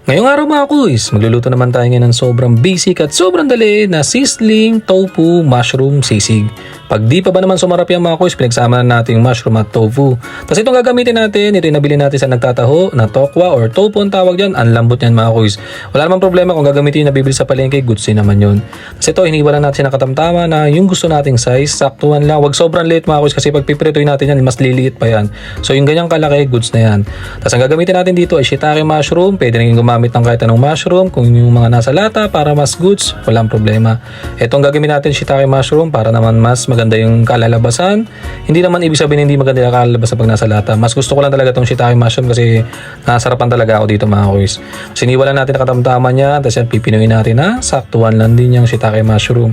Ngayong araw mga kuys, magluluto naman tayo ngayon ng sobrang basic at sobrang dali na sizzling tofu mushroom sisig. Pag di pa ba naman sumarap yan mga kuys, pinagsama na natin yung mushroom at tofu. Tapos itong gagamitin natin, ito yung nabili natin sa nagtataho na tokwa or tofu ang tawag dyan. Ang lambot yan mga kuys. Wala namang problema kung gagamitin yung nabibili sa palengke, goods din naman yun. Tapos ito, hiniwa lang natin siya nakatamtama na yung gusto nating size, saktuhan lang. Huwag sobrang liit mga kuys kasi pag pipritoy natin yan, mas liliit pa yan. So yung ganyang kalaki, goods na yan. Tapos ang gagamitin natin dito ay shiitake mushroom. Pwede rin gumamit ng kahit anong mushroom. Kung yung mga nasa lata para mas goods, walang problema. Itong gagamitin natin shiitake mushroom para naman mas maganda yung kalalabasan. Hindi naman ibig sabihin hindi maganda yung kalalabasan pag nasa lata. Mas gusto ko lang talaga itong shiitake mushroom kasi nasarapan talaga ako dito mga kuys. Siniwalan natin nakatamtaman niya. Tapos yan pipinuin natin na saktuhan lang din yung shiitake mushroom.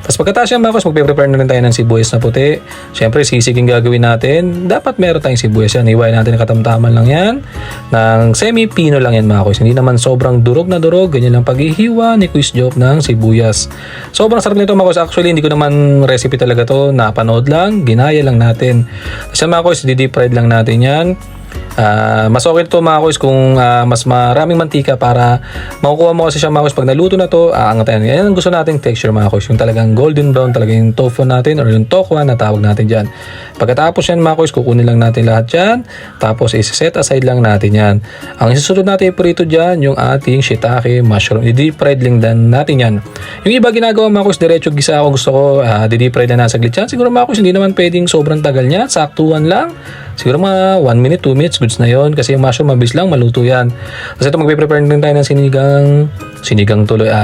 Tapos pagkatapos yan mga kuys, magpe-prepare na rin tayo ng sibuyas na puti. Siyempre sisiging gagawin natin. Dapat meron tayong sibuyas yan. Hiwain natin nakatamtaman lang yan. Ng semi-pino lang yan mga kuys. Hindi naman sobrang durog na durog. Ganyan lang paghihiwa ni Kuis Job ng sibuyas. Sobrang sarap nito mga kuys. Actually hindi ko naman recipe talaga to. Napanood lang. Ginaya lang natin. Kasi mga kuys, di-deep fried lang natin yan. Mas okay ito mga kuys kung mas maraming mantika para makukuha mo kasi siya mga kuys pag naluto na to, aangat yan. Yan ang gusto nating texture mga kuys, yung talagang golden brown talaga yung tofu natin or yung tokwa na tawag natin dyan. Pagkatapos yan mga kuys, kukunin lang natin lahat dyan, tapos isa-set aside lang natin yan. Ang isusunod natin iprito dyan yung ating shiitake mushroom, i-deep fried lang din natin yan. Yung iba ginagawa mga kuys, diretso gisa ako, gusto ko di-deep fried na nasaglit yan. Siguro mga kuys hindi naman pwedeng sobrang tagal niya, saktuhan lang. Siguro mga 1 minute, 2 minutes, goods na yon kasi yung mushroom mabilis lang maluto yan. Kasi ito magpe-prepare din tayo ng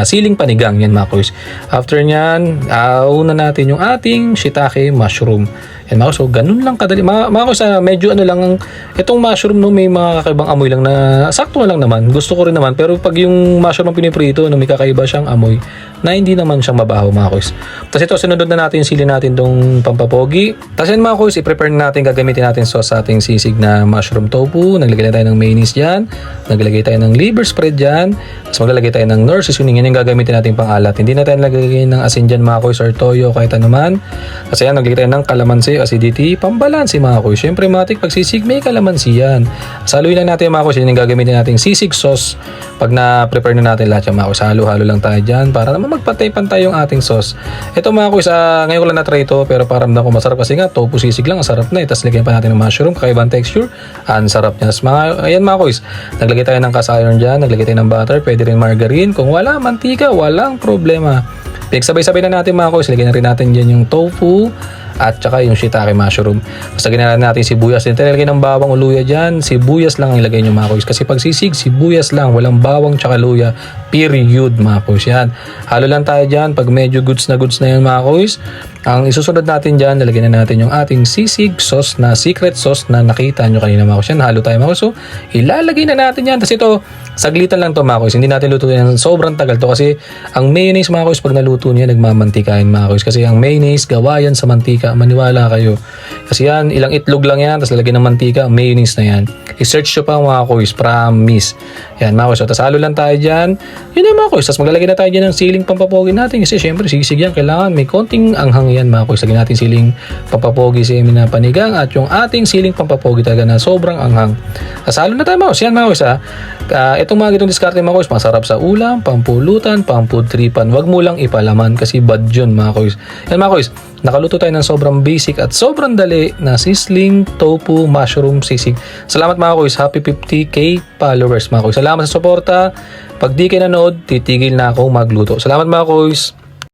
siling panigang yan mga kuys. After nyan, una natin yung ating shiitake mushroom. Yan mga kuys, so ganun lang kadali. Mga kuys, medyo ano lang, itong mushroom no, may mga kakaibang amoy lang na sakto lang naman. Gusto ko rin naman, pero pag yung mushroom ang piniprito, no, may kakaiba siyang amoy na hindi naman siyang mabaho mga kuys. Tapos ito, sinunod na natin yung sili natin tong pampapogi. Tapos yan mga kuys, i-prepare na natin, gagamitin natin sauce sa ating sisig na mushroom tofu. Naglagay na tayo ng mayonnaise dyan. Naglagay tayo ng liver spread dyan. Tapos maglalagay tayo ng Knorr seasoning. Yan yung gagamitin natin pang alat. Hindi na tayo naglagay ng asin dyan mga kuys or toyo kahit anuman. Kasi yan, naglagay tayo ng kalamansi, acidity, pambalansi mga kuys. Siyempre matik pag sisig may kalamansi yan. Saluin lang natin mga kuys. Yan yung gagamitin natin sisig sauce. Pag na-prepare na natin lahat yan mga kuys, halo-halo lang tayo dyan para naman magpantay-pantay yung ating sauce. Ito mga kuys, ngayon ko lang na-try ito pero paramdam ko masarap kasi nga tofu sisig lang, ang sarap na. Tapos lagyan pa natin ng mushroom, kakaibang texture, ang sarap niya. Ayan mga kuys, naglagay tayo ng cast iron dyan, naglagay tayo ng butter, pwede rin margarine. Kung wala mantika, walang problema. Pinagsabay-sabay na natin mga kuys, lagyan na rin natin dyan yung tofu at saka yung shiitake mushroom. Basta lagyan natin sibuyas. Nilagay ng bawang o luya dyan, sibuyas lang ang ilagay nyo mga kuys. Kasi pag sisig, sibuyas lang, walang bawang tsaka luya. Period mga kuys. Yan. Halo lang tayo dyan. Pag medyo goods na yan mga kuys, ang isusunod natin dyan, nalagyan na natin yung ating sisig sauce na secret sauce na nakita nyo kanina mga kuys. Yan, halo tayo mga kuys. So, ilalagay na natin yan. Tapos ito, saglitan lang to mga kuys. Hindi natin lutuin yan. Sobrang tagal to kasi ang mayonnaise mga kuys, pag naluto niya, nagmamantikain mga kuys. Kasi ang mayonnaise, gawa yan sa mantika. Maniwala kayo. Kasi yan, ilang itlog lang yan, tapos lalagyan ng mantika, mayonnaise na yan. I-search nyo pa mga kuys, promise. Yan mga kuys. So, tapos halo lang tayo dyan. Yun yung mga kuys. Tapos maglalagay na tayo dyan ng siling pampapogi natin. Kasi syempre, sisig yan. Kailangan may konting anghang yan mga kuys. Lagyan natin siling pampapogi sa na panigang at yung ating siling pampapogi talaga na sobrang anghang. Tapos halo na tayo mga kuys. Yan mga kuys ha. Itong mga gitong diskarte mga kuys, masarap sa ulam, pampulutan, pampudtripan. Wag mo lang ipalaman kasi bad yun mga kuys. Yan mga kuys. Nakaluto tayo ng sobrang basic at sobrang dali na sizzling tofu mushroom sisig. Salamat mga kuys. Happy 50k followers mga kuys. Salamat sa suporta. Pag di kayo nanood, titigil na ako magluto. Salamat mga kuys.